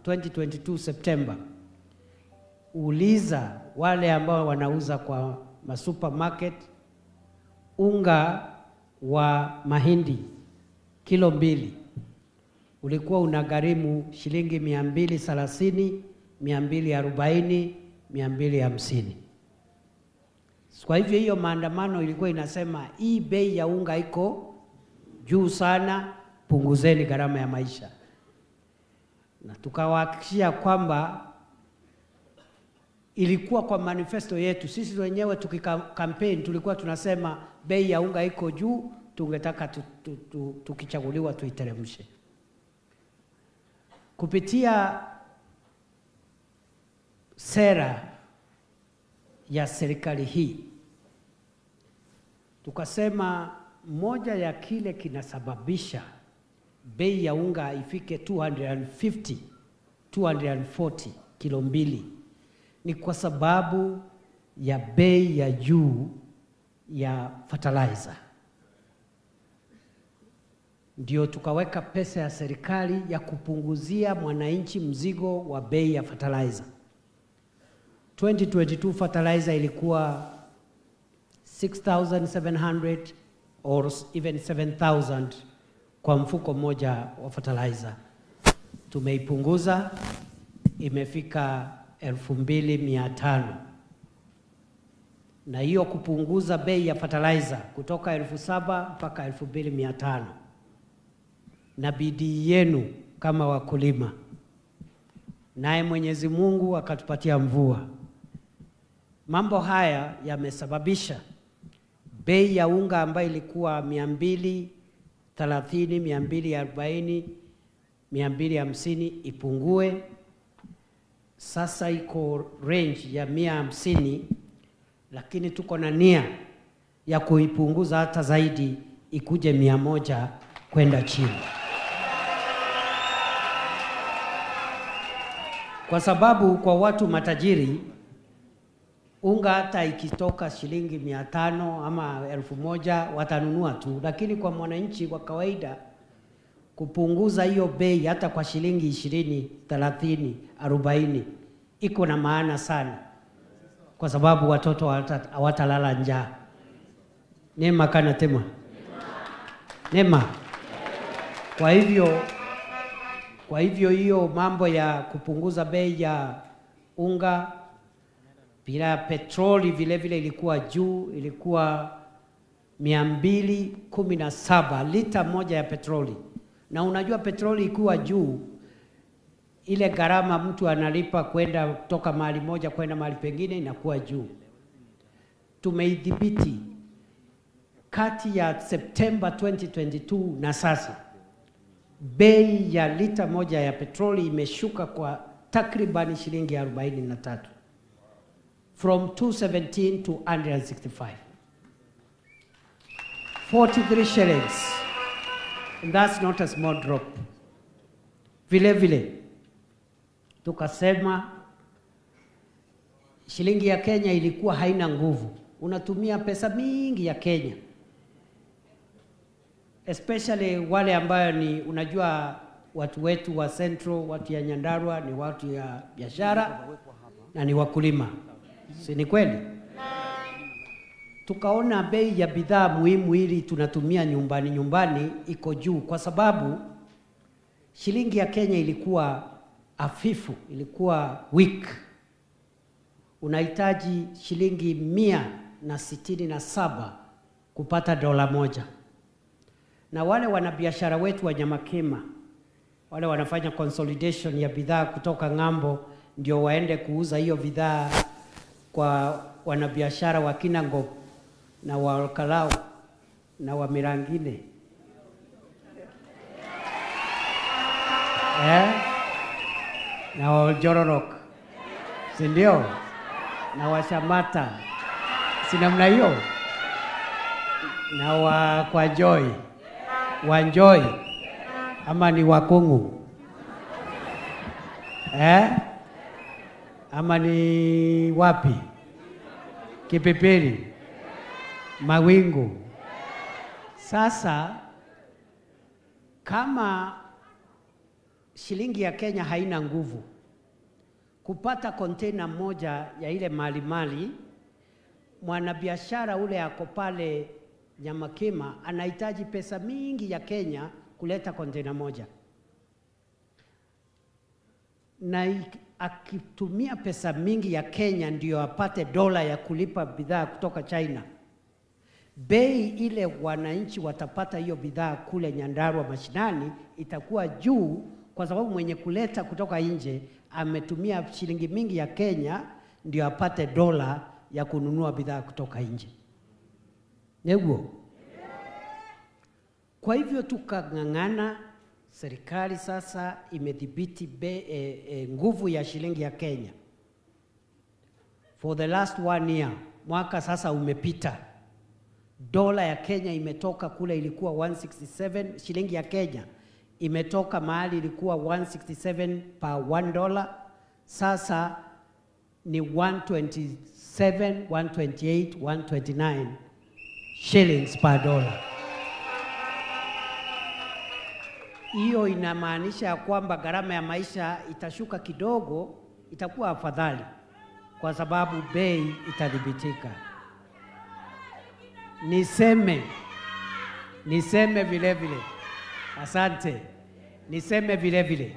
2022 September, uliza wale ambao wanauza kwa supermarket unga wa mahindi kilo 2 ulikuwa unagharimu shilingi 230, 240, 250. Kwa hivyo hiyo maandamano ilikuwa inasema hii bei ya unga iko juu sana, punguzeni gharama ya maisha. Na tukawahakikishia kwamba ilikuwa kwa manifesto yetu. Sisi wenyewe tukikampeni tulikuwa tunasema bei ya unga iko juu, tungetaka tukichaguliwa tuiteremshe. Kupitia sera ya serikali hii, tukasema moja ya kile kinasababisha bei ya unga ifike 250, 240 kilo 2 ni kwa sababu ya bei ya juu ya fertilizer. Ndio tukaweka pesa ya serikali ya kupunguzia mwananchi mzigo wa bei ya fertilizer. 2022 fertilizer ilikuwa 6,700 or even 7,000 kwa mfuko moja wa fertilizer. Tumeipunguza, imefika 2,500. Na hiyo kupunguza bei ya fertilizer kutoka 7,000 mpaka 2,500. Na bidii yenu kama wakulima. Naye Mwenyezi Mungu akatupatia mvua. Mambo haya yamesababisha bei ya unga ambayo ilikuwa 230, 240, 250 ipungue. Sasa iko range ya 150, lakini tuko na nia ya kuipunguza hata zaidi, ikuje 100 kwenda chini. Kwa sababu kwa watu matajiri unga hata ikitoka shilingi 500 ama 1,000 watanunua tu, lakini kwa mwananchi wa kawaida kupunguza hiyo bei hata kwa shilingi 20, 30, 40 iko na maana sana, kwa sababu watoto hawatalala njaa. Nema kana tema. Nema. Kwa hivyo hiyo mambo ya kupunguza bei ya unga, pia petroli vile vile ilikuwa juu, ilikuwa 217 lita moja ya petroli. Na unajua petroli ikiwa juu, ile gharama mtu analipa kwenda kutoka mahali moja kwenda mahali pengine inakuwa juu. Tumeidhibiti kati ya September 2022 na sasa. Bei ya lita moja ya petroli imeshuka kwa takriban shilingi 43. From 217 to 165. 43 shillings. And that's not a small drop. Vile vile, tukasema shilingi ya Kenya ilikuwa haina nguvu. Unatumia pesa mingi ya Kenya. Especially wale ambayo ni, unajua watu wetu wa Central, watu ya Nyandarua ni watu ya biashara na ni wakulima. Si ni kweli? Tukaona bei ya bidhaa muhimu ili tunatumia nyumbani iko juu, kwa sababu shilingi ya Kenya ilikuwa hafifu, ilikuwa weak. Unahitaji shilingi 167 kupata dola moja. Na wale wanabiashara wetu wa Nyamakema, wale wanafanya consolidation ya bidhaa kutoka ng'ambo, ndio waende kuuza hiyo bidhaa kwa wanabiashara wa Kinangop na wa Kalau na wa Mirangine. Na wa Jororok. Si ndio? Na wa Shamata. Si namna hiyo? Na wa kwa Joy. Wanjoy ama ni Wakungu? Ama ni wapi? Kipipiri, Mawingu. Sasa kama shilingi ya Kenya haina nguvu. Kupata container moja ya ile mali, mwanabiashara ule ako pale Nyamakima anahitaji pesa mingi ya Kenya kuleta container moja. Na akitumia pesa mingi ya Kenya ndio apate dola ya kulipa bidhaa kutoka China. Bei ile wananchi watapata hiyo bidhaa kule Nyandarua mashinani itakuwa juu, kwa sababu mwenye kuleta kutoka nje ametumia shilingi mingi ya Kenya ndio apate dola ya kununua bidhaa kutoka nje. Ndio. Kwa hivyo tukang'ang'ana, serikali sasa imedhibiti nguvu ya shilingi ya Kenya. For the last 1 year, mwaka sasa umepita, dola ya Kenya imetoka kule ilikuwa 167, shilingi ya Kenya imetoka mahali ilikuwa 167 per $1, sasa ni 127, 128, 129 shillings per dollar. Hiyo inamaanisha ya kwamba gharama ya maisha itashuka kidogo, itakuwa afadhali kwa sababu bei itadhibitika. Niseme vile vile. Asante. Niseme vile vile.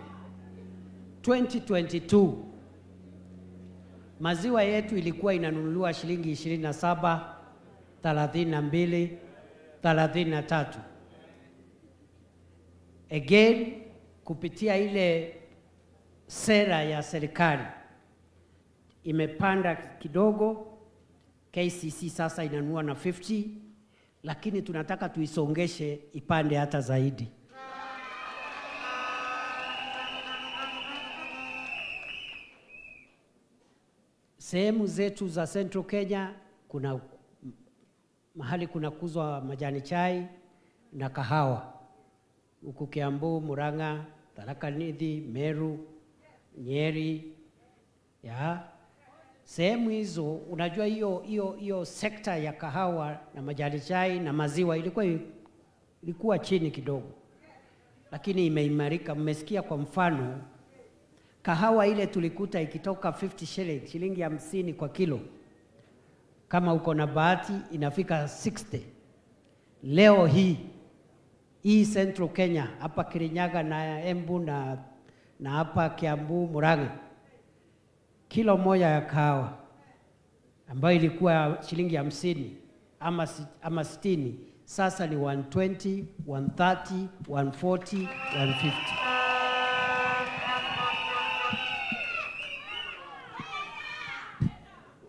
2022 maziwa yetu ilikuwa inanunuliwa shilingi 27, 32, 33. Again, kupitia ile sera ya serikali imepanda kidogo. KCC sasa inanunua na 50, lakini tunataka tuisongeshe ipande hata zaidi. Sehemu zetu za Central Kenya kuna mahali kuna kuzwa majani chai na kahawa. Huku Kiambu, Murang'a, Tharaka Nithi, Meru, Nyeri, sehemu hizo unajua hiyo sekta ya kahawa na majani chai na maziwa ilikuwa chini kidogo, lakini imeimarika. Mmesikia kwa mfano kahawa ile tulikuta ikitoka 50 shillings, shilingi 50 kwa kilo. Kama uko na bahati inafika 60. Leo hii Central Kenya, hapa Kirinyaga na Embu na hapa Kiambu, Murang'a, kilo moja ya kahawa ambayo ilikuwa shilingi 50 ama 60, sasa ni 120, 130, 140, 150.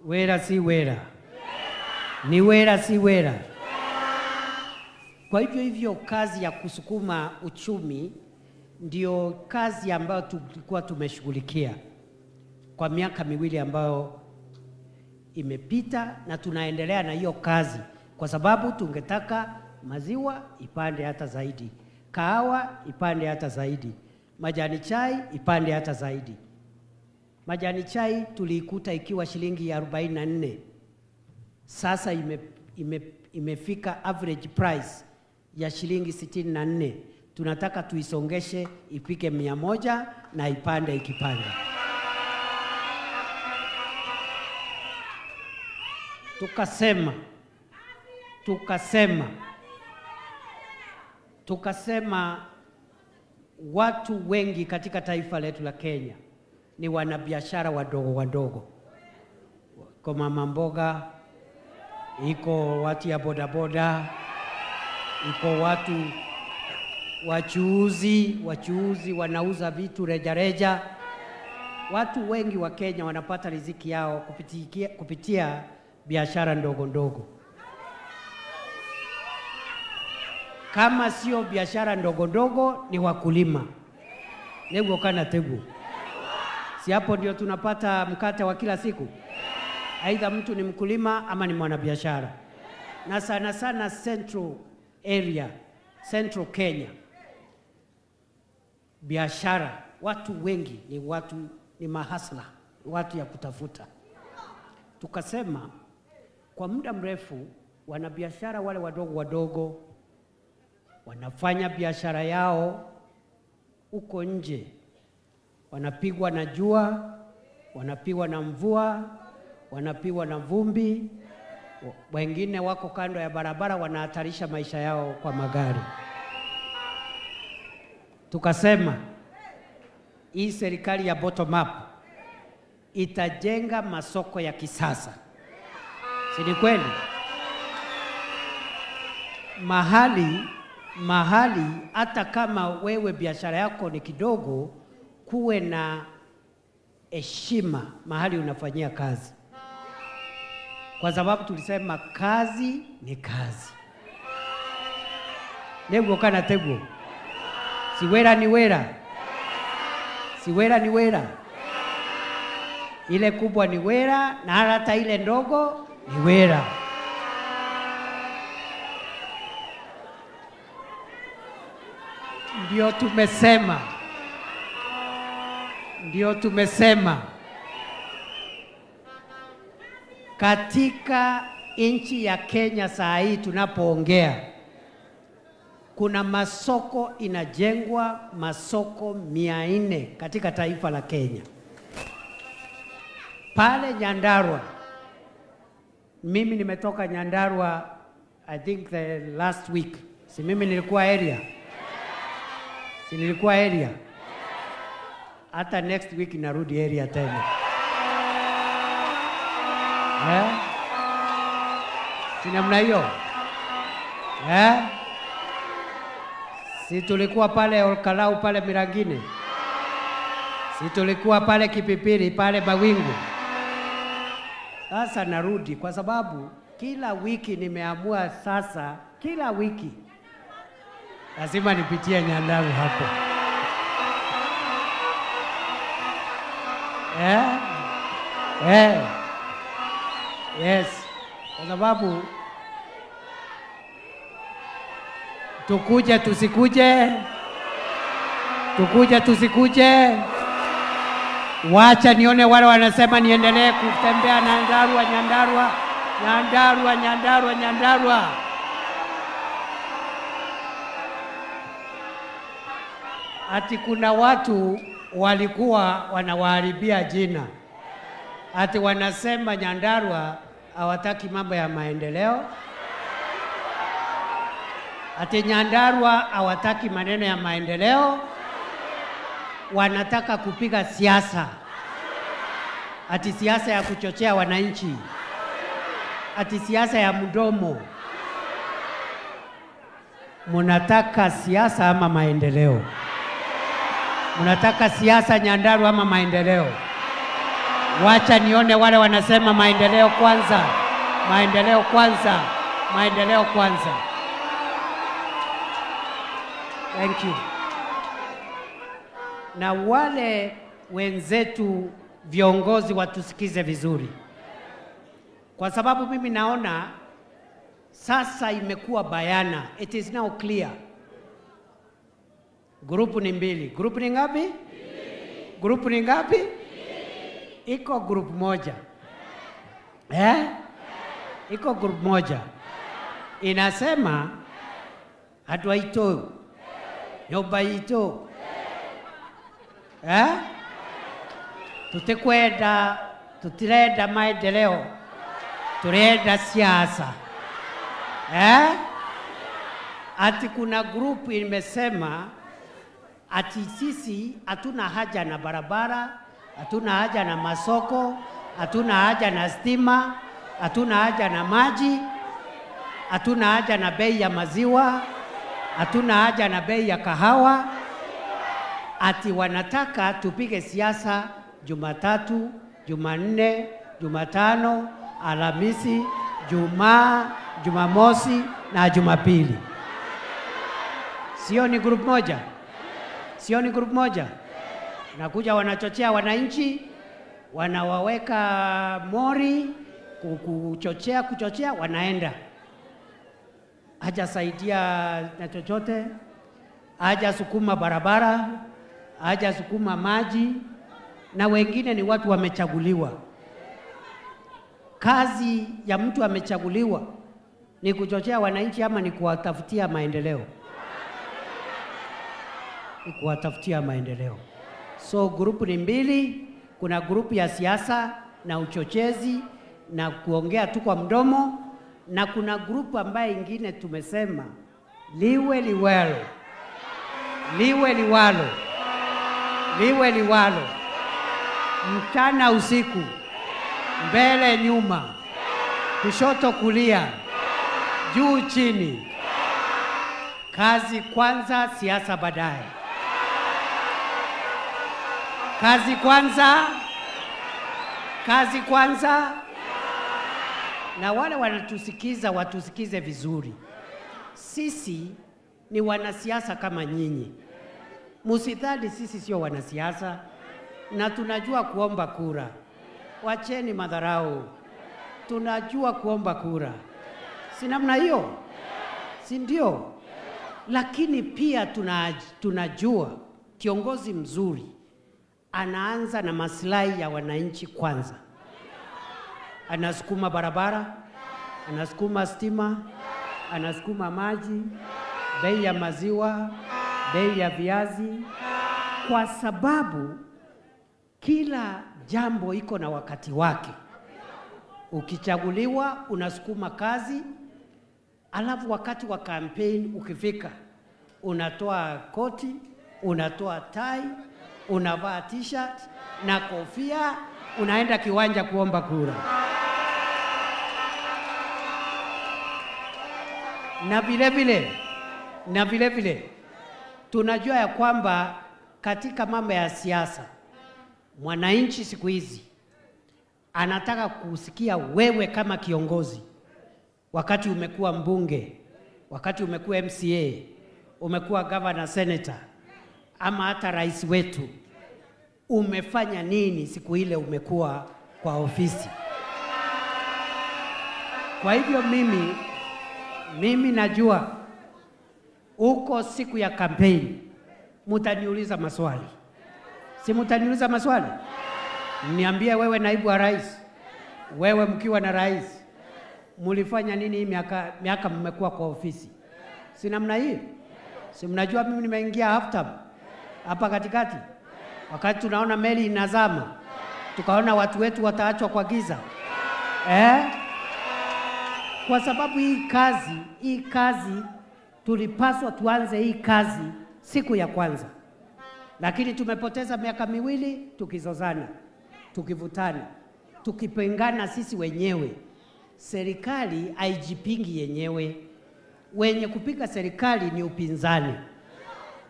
Wera si wera. Ni wera si wera. Kwa hivyo kazi ya kusukuma uchumi ndio kazi ambayo tulikuwa tumeshughulikia kwa miaka 2 ambayo imepita, na tunaendelea na hiyo kazi kwa sababu tungetaka maziwa ipande hata zaidi, kahawa ipande hata zaidi, majani chai ipande hata zaidi. Majani chai tuliikuta ikiwa shilingi 44. Sasa imefika average price ya shilingi 64. Tunataka tuisongeshe ipike 100 na ipande ikipanda. Tukasema watu wengi katika taifa letu la Kenya ni wanabiashara wadogo. Kwa mama mboga, iko watu ya bodaboda, iko watu wachuuzi wanauza vitu rejareja. Watu wengi wa Kenya wanapata riziki yao kupitia biashara ndogo. Kama sio biashara ndogo ni wakulima. Nego kana tegu. Si hapo ndio tunapata mkate wa kila siku? Aidha mtu ni mkulima ama ni mwanabiashara. Na sana Central area, Central Kenya, biashara, watu wengi ni mahasla, watu ya kutafuta. Tukasema kwa muda mrefu wanabiashara wale wadogo wanafanya biashara yao uko nje wanapigwa na jua, wanapigwa na mvua, wanapigwa na vumbi, wengine wako kando ya barabara wanahatarisha maisha yao kwa magari. Tukasema hii serikali ya bottom up itajenga masoko ya kisasa. Si ni kweli? Mahali hata kama wewe biashara yako ni kidogo, kuwe na heshima mahali unafanyia kazi. Kwa sababu tulisema kazi ni kazi. Nebo kana tego. Siwera ni wera. Siwera ni wera. Ile kubwa ni wera na hata ile ndogo ni wera. Ndio tumesema katika nchi ya Kenya saa hii tunapoongea, kuna masoko inajengwa, masoko 400 katika taifa la Kenya. Pale Nyandarua, mimi nimetoka Nyandarua I think the last week. Si mimi nilikuwa area? Si nilikuwa area? Hata next week narudi area tena. Si namna hiyo? Si tulikuwa pale Olkalau pale Mirangine? Si tulikuwa pale Kipipiri pale Mawingu? Sasa narudi kwa sababu kila wiki nimeamua sasa, kila wiki lazima nipitie Nyandarua hapo. Yes. Kwa sababu tukuje tusikuje, wacha nione wale wanasema niendelee kutembea Nyandarua. Ati kuna watu walikuwa wanawaharibia jina. Ati wanasema Nyandarua hawataki mambo ya maendeleo. Ati Nyandarua hawataki maneno ya maendeleo. Wanataka kupiga siasa. Ati siasa ya kuchochea wananchi. Ati siasa ya mdomo. Munataka siasa ama maendeleo? Munataka siasa Nyandarua ama maendeleo? Wacha nione wale wanasema maendeleo kwanza. Thank you. Na wale wenzetu viongozi watusikize vizuri. Kwa sababu mimi naona sasa imekuwa bayana. It is now clear. Grupu ni mbili. Grupu ni ngapi? Grupu ni ngapi? Iko grupu moja. Iko grupu moja. Inasema hatua ito. Nyoba ito. Tutirenda maendeleo. Turenda siasa. Ati kuna grupu imesema ati sisi hatuna haja na barabara, hatuna haja na masoko, hatuna haja na stima, hatuna haja na maji, hatuna haja na bei ya maziwa, hatuna haja na bei ya kahawa. Ati wanataka tupige siasa Jumatatu, Jumanne, Jumatano, Alhamisi, Jumaa, Jumamosi na Jumapili. Sio ni group moja? Sio ni group moja? Nakuja wanachochea wananchi, wanawaweka mori, kuchochea, wanaenda. Hajasaidia na chochote, hajasukuma barabara, hajasukuma maji, na wengine ni watu wamechaguliwa. Kazi ya mtu amechaguliwa ni kuchochea wananchi ama ni kuwatafutia maendeleo? Ni kuwatafutia maendeleo. So grupu ni mbili, kuna grupu ya siasa na uchochezi na kuongea tu kwa mdomo, na kuna grupu ambaye ingine tumesema liwe liwalo, liwe liwalo, liwe liwalo, mchana usiku, mbele nyuma, kushoto kulia, juu chini, kazi kwanza, siasa baadaye. Kazi kwanza, kazi kwanza. Na wale wanatusikiza watusikize vizuri. Sisi ni wanasiasa kama nyinyi. Msidhani sisi sio wanasiasa, na tunajua kuomba kura. Wacheni madharau. Tunajua kuomba kura. Si namna hiyo? Si ndio? Lakini pia tunajua kiongozi mzuri anaanza na maslahi ya wananchi kwanza. Anasukuma barabara, anasukuma stima, anasukuma maji, bei ya maziwa, bei ya viazi, kwa sababu kila jambo iko na wakati wake. Ukichaguliwa unasukuma kazi, alafu wakati wa campaign ukifika unatoa koti, unatoa tai, unavaa t-shirt na kofia, unaenda kiwanja kuomba kura. Na vile vile tunajua ya kwamba katika mambo ya siasa mwananchi siku hizi anataka kusikia wewe kama kiongozi. Wakati umekuwa mbunge, wakati umekuwa MCA, umekuwa governor, senator, ama hata rais wetu, umefanya nini siku ile umekuwa kwa ofisi? Kwa hivyo mimi najua uko siku ya campaign mutaniuliza maswali. Si mutaniuliza maswali? Niambie wewe naibu wa rais, wewe mkiwa na rais, mulifanya nini miaka mmekuwa kwa ofisi? Si namna hii? Si mnajua mimi nimeingia half-term hapa katikati, wakati tunaona meli inazama, tukaona watu wetu wataachwa kwa giza. Kwa sababu hii kazi tulipaswa tuanze hii kazi siku ya kwanza. Lakini tumepoteza miaka miwili tukizozana, tukivutana, tukipengana sisi wenyewe. Serikali haijipingi yenyewe. Wenye kupinga serikali ni upinzani.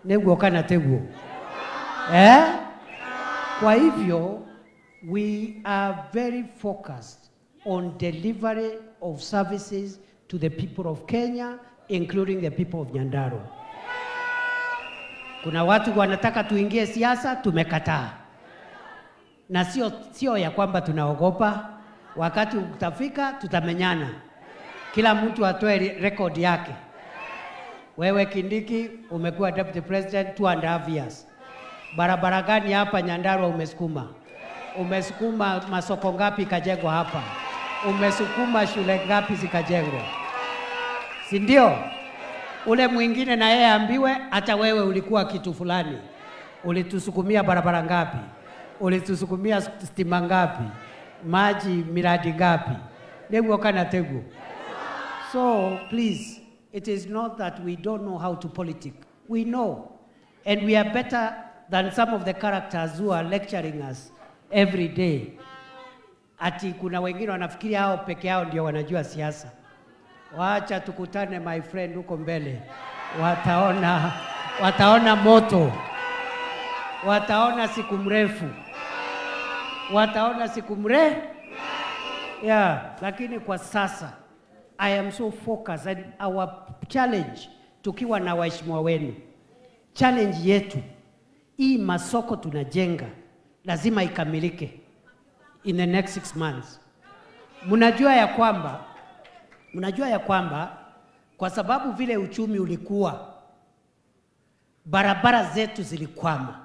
Neguo kana teguo. Kwa hivyo we are very focused on delivery of services to the people of Kenya, including the people of Nyandarua. Kuna watu wanataka tuingie siasa, tumekataa. Na sio ya kwamba tunaogopa. Wakati utafika tutamenyana. Kila mtu atoe record yake. Wewe Kindiki umekuwa deputy president 2.5 years. Barabara gani hapa Nyandarua umesukuma? Umesukuma masoko ngapi kajengwa hapa? Umesukuma shule ngapi zikajengwa? Si ndio? Ule mwingine na yeye ambiwe hata wewe ulikuwa kitu fulani. Ulitusukumia barabara ngapi? Ulitusukumia stima ngapi? Maji miradi ngapi? Neguo kana teguo. So please, it is not that we don't know how to politic. We know. And we are better than some of the characters who are lecturing us every day. Ati kuna wengine wanafikiri hao peke yao ndio wanajua siasa. Waacha tukutane my friend huko mbele. Wataona moto. Wataona siku mrefu. Wataona siku mrefu. Lakini kwa sasa I am so focused, and our challenge tukiwa na waheshimiwa wenu. Challenge yetu hii masoko tunajenga lazima ikamilike in the next 6 months. Mnajua ya kwamba kwa sababu vile uchumi ulikuwa, barabara zetu zilikwama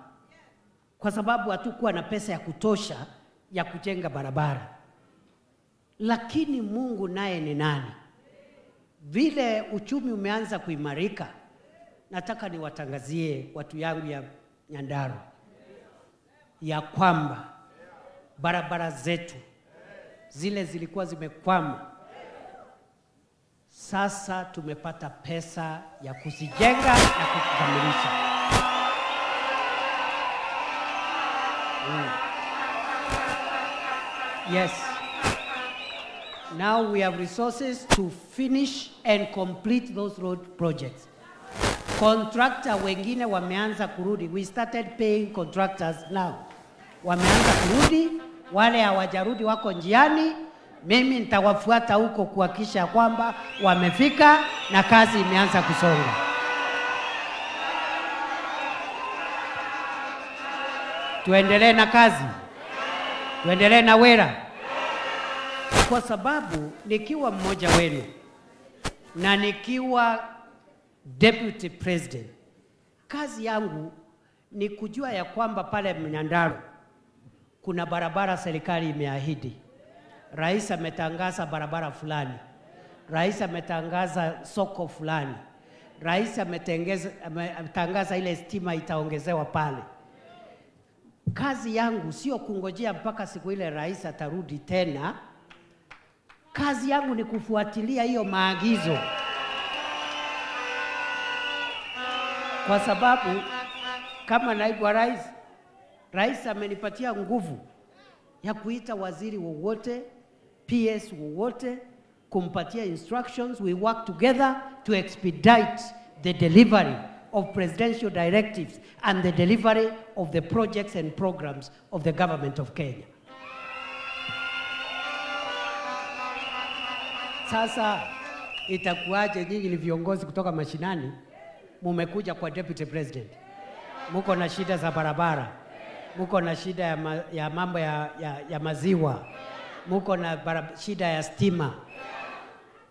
kwa sababu hatukuwa na pesa ya kutosha ya kujenga barabara. Lakini Mungu naye ni nani? Vile uchumi umeanza kuimarika, nataka niwatangazie watu yangu ya Nyandarua. ya kwamba barabara zetu zile zilikuwa zimekwama, sasa tumepata pesa ya kuzijenga na kukamilisha. Yes. Now we have resources to finish and complete those road projects. Contractor wengine wameanza kurudi. We started paying contractors now. Wameanza kurudi, wale hawajarudi wako njiani. Mimi nitawafuata huko kuhakikisha kwamba wamefika na kazi imeanza kusonga. Tuendelee na kazi. Tuendelee na wera. Kwa sababu nikiwa mmoja wenu na nikiwa deputy president, kazi yangu ni kujua ya kwamba pale Nyandarua kuna barabara serikali imeahidi. Rais ametangaza barabara fulani. Rais ametangaza soko fulani. Rais ametangaza ile stima itaongezewa pale. Kazi yangu sio kungojea mpaka siku ile rais atarudi tena. Kazi yangu ni kufuatilia hiyo maagizo. Kwa sababu kama naibu wa rais, rais amenipatia nguvu ya kuita waziri wowote, PS wowote, kumpatia instructions. We work together to expedite the delivery of presidential directives and the delivery of the projects and programs of the government of Kenya. Sasa itakuwaje nyinyi ni viongozi kutoka mashinani mumekuja kwa deputy president? Muko na shida za barabara, muko na shida ya mambo ya maziwa, muko na shida ya stima.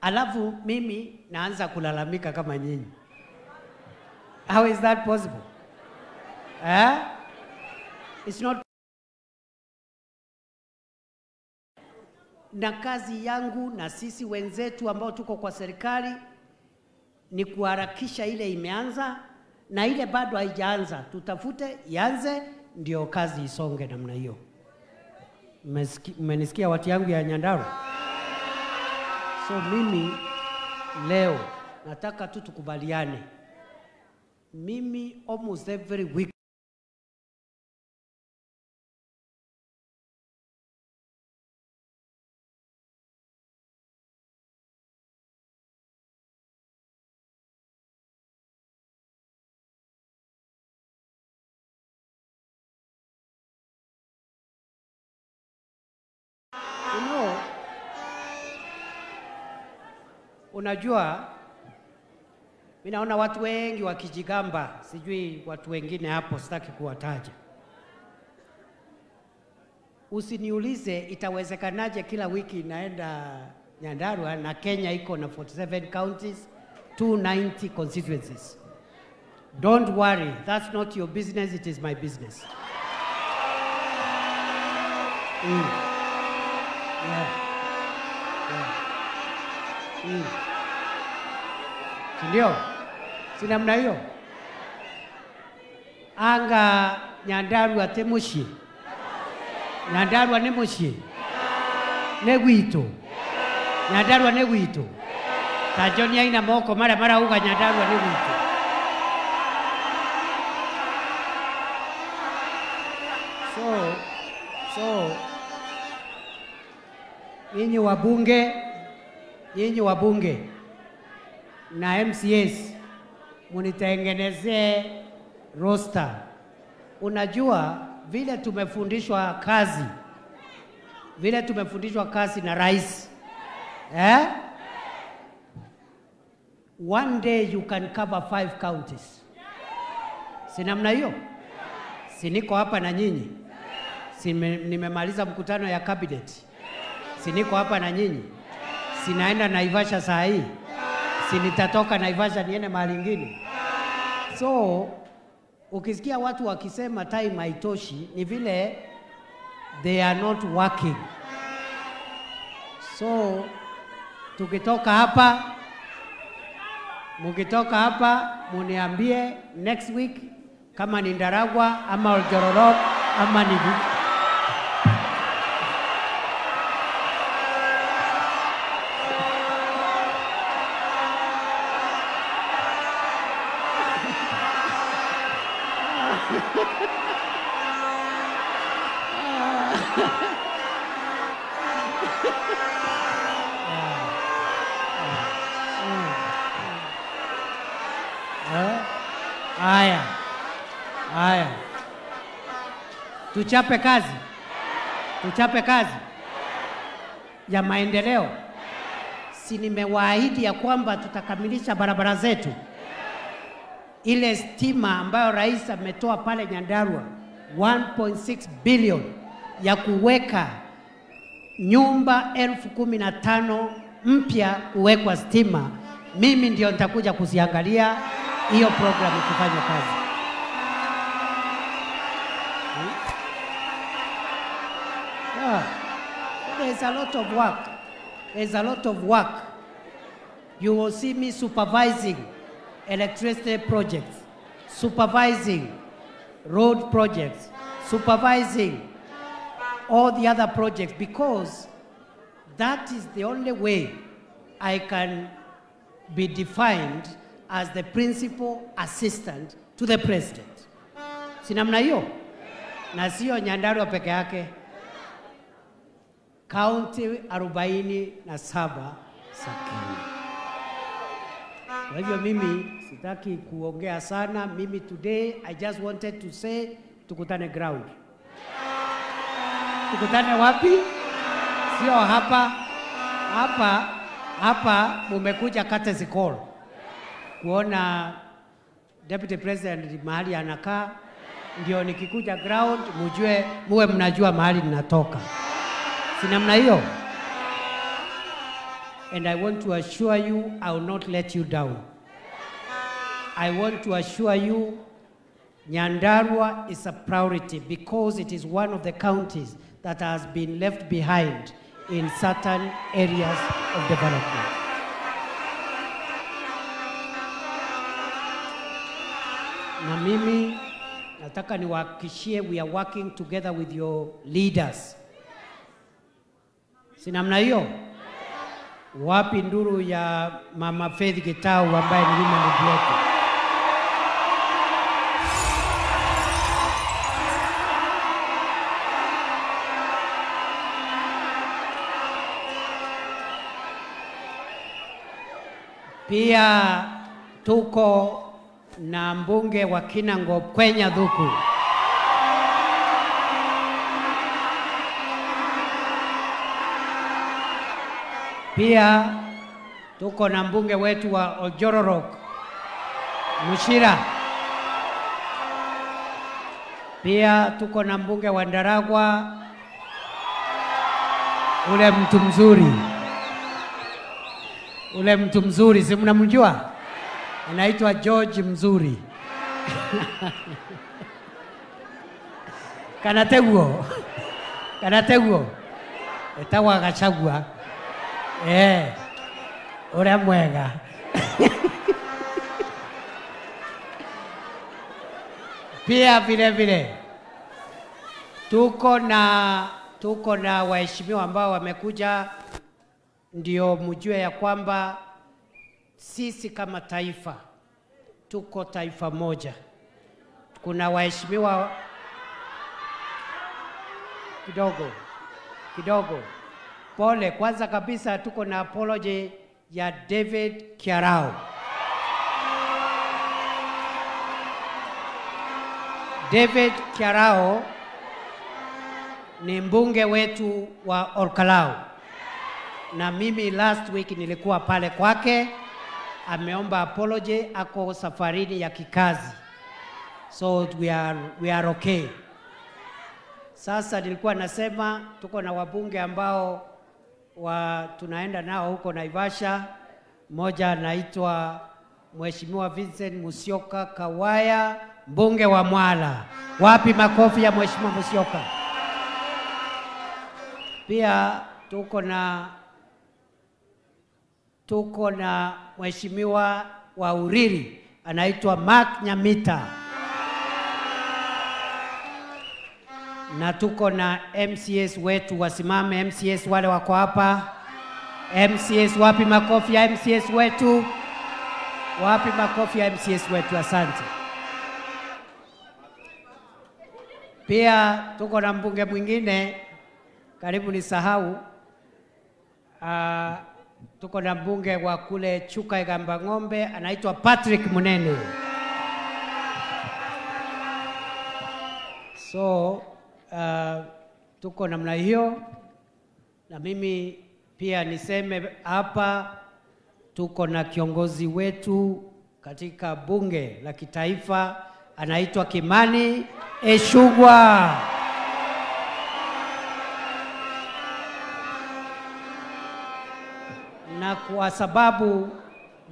Alafu mimi naanza kulalamika kama nyinyi. How is that possible? It's not. Na kazi yangu na sisi wenzetu ambao tuko kwa serikali ni kuharakisha ile imeanza, na ile bado haijaanza tutafute ianze, ndio kazi isonge namna hiyo. Mmenisikia watu yangu ya Nyandarua? So mimi leo nataka tu tukubaliane. Mimi almost every week unajua, mimi naona watu wengi wakijigamba, sijui watu wengine hapo sitaki kuwataja. Usiniulize itawezekanaje kila wiki naenda Nyandarua na Kenya iko na 47 counties, 290 constituencies. Don't worry, that's not your business, it is my business. Ndio, si namna hiyo. Anga Nyandarua temushi. Nyandarua ni mushi. Ne gwito. Nyandarua ne gwito. Tajonia ina moko mara uga Nyandarua ne gwito. So nyinyi wabunge na MCS munitengenezee roster. Unajua vile tumefundishwa kazi na rais. One day you can cover 5 counties. Si namna hiyo? Si niko hapa na nyinyi? Si nimemaliza mkutano ya cabinet? Si niko hapa na nyinyi? Si naenda Naivasha saa hii? Si nitatoka Naivasha niende mahali ingine? So ukisikia watu wakisema time haitoshi, ni vile they are not working. So mukitoka hapa muniambie next week kama ni Ndaragwa ama Oljororok ama ni Haya. Tuchape kazi ya maendeleo. Si nimewaahidi ya kwamba tutakamilisha barabara zetu. Ile stima ambayo rais ametoa pale Nyandarua 1.6 billion ya kuweka nyumba 15,000 mpya kuwekwa stima, mimi ndio nitakuja kuziangalia hiyo program ikifanya kazi. There's a lot of work. You will see me supervising electricity projects, supervising road projects, supervising all the other projects, because that is the only way I can be defined as the principal assistant to the president. Si namna hiyo? Na sio Nyandarua peke yake. County 47 za Kenya. Kwa hivyo mimi sitaki kuongea sana. Mimi today I just wanted to say tukutane ground. Tukutane wapi? Sio hapa. Hapa mumekuja courtesy call kuona Deputy President mahali anakaa, ndio nikikuja ground muwe mnajua mahali ninatoka. Si namna hiyo? And I want to assure you, I will not let you down. I want to assure you, Nyandarua is a priority because it is one of the counties that has been left behind in certain areas of development. Na mimi nataka niwahakikishie we are working together with your leaders. Si namna hiyo? Wapi nduru ya Mama Faith Gitau ambaye ni mama yetu? Pia tuko na mbunge wa Kinango Kwenya Thuku. Pia tuko na mbunge wetu wa Oljororok Mushira. Pia tuko na mbunge wa Ndaragwa, ule mtu mzuri, si mnamjua? Anaitwa George Mzuri. Kanateguo. Etawa Gachagua. Ora mwega. Pia vile tuko na waheshimiwa ambao wamekuja, ndio mjue ya kwamba sisi kama taifa tuko taifa moja. Kuna waheshimiwa kidogo. Pole, kwanza kabisa tuko na apology ya David Kiarao. David Kiarao ni mbunge wetu wa Olkalau. Na mimi last week nilikuwa pale kwake, ameomba apology, ako safarini ya kikazi. So we are okay. Sasa nilikuwa nasema tuko na wabunge ambao tunaenda nao huko Naivasha. Mmoja anaitwa Mheshimiwa Vincent Musyoka Kawaya, mbunge wa Mwala. Wapi makofi ya Mheshimiwa Musyoka? Pia tuko na Mheshimiwa wa Uriri anaitwa Mark Nyamita. na tuko na MCS wetu, wasimame MCS wale wako hapa. MCS, wapi makofi ya MCS wetu? Wapi makofi ya MCS wetu? Asante. Pia tuko na mbunge mwingine, karibu nisahau. Tuko na mbunge wa kule Chuka Igamba Ng'ombe, anaitwa Patrick Munene. So tuko namna hiyo, na mimi pia niseme hapa tuko na kiongozi wetu katika bunge la kitaifa, anaitwa Kimani Ichung'wah. Na kwa sababu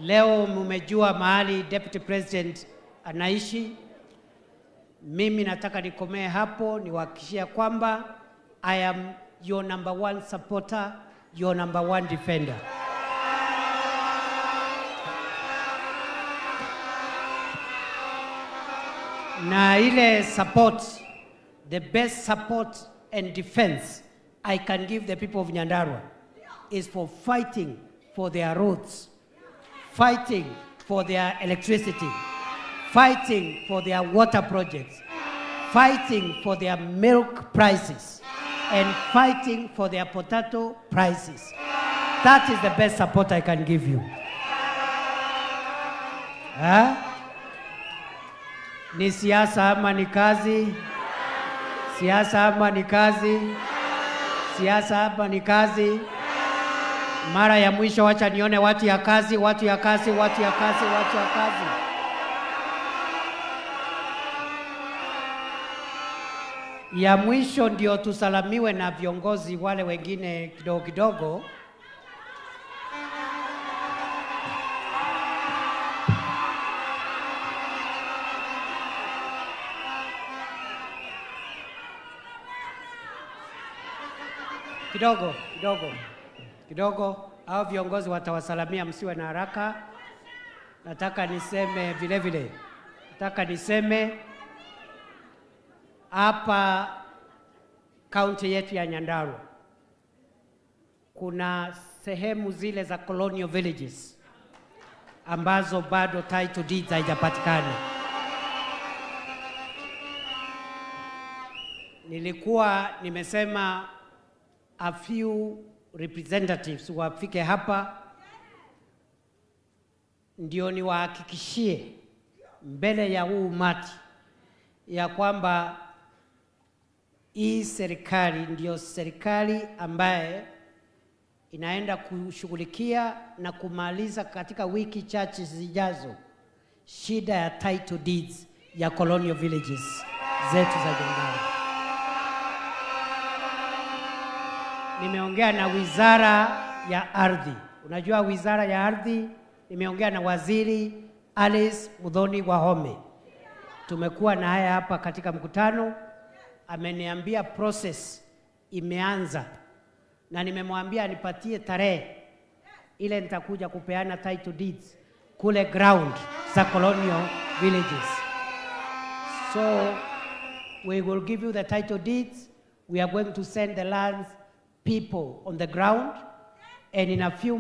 leo mmejua mahali Deputy President anaishi, mimi nataka nikomee hapo, niwahakikishia kwamba I am your number one supporter, your number one defender. Na ile support, the best support and defense I can give the people of Nyandarua is for fighting for their roads, fighting for their electricity, fighting for their water projects, fighting for their milk prices, and fighting for their potato prices. That is the best support I can give you. Ni siasa ama ni kazi? Siasa ama ni kazi? Siasa ama ni kazi? Mara ya mwisho wacha nione watu ya kazi, watu ya kazi, watu ya kazi, watu ya kazi. Ya mwisho ndio tusalamiwe na viongozi wale wengine kidogo kidogo. Kidogo, hao viongozi watawasalamia, msiwe na haraka. Nataka niseme vile vile. Nataka niseme hapa kaunti yetu ya Nyandarua kuna sehemu zile za colonial villages ambazo bado title deeds haijapatikana. Nilikuwa nimesema a few representatives wafike hapa ndio niwahakikishie mbele ya huu umati ya kwamba hii serikali ndio serikali ambaye inaenda kushughulikia na kumaliza katika wiki chache zijazo shida ya title deeds ya colonial villages zetu za Nyandarua. Nimeongea na wizara ya ardhi. Unajua wizara ya ardhi, nimeongea na waziri Alice Muthoni Wahome. Tumekuwa na haya hapa katika mkutano. Ameniambia process imeanza, na nimemwambia anipatie tarehe ile nitakuja kupeana title deeds kule ground za colonial villages. So we will give you the title deeds. We are going to send the lands people on the ground, and in a few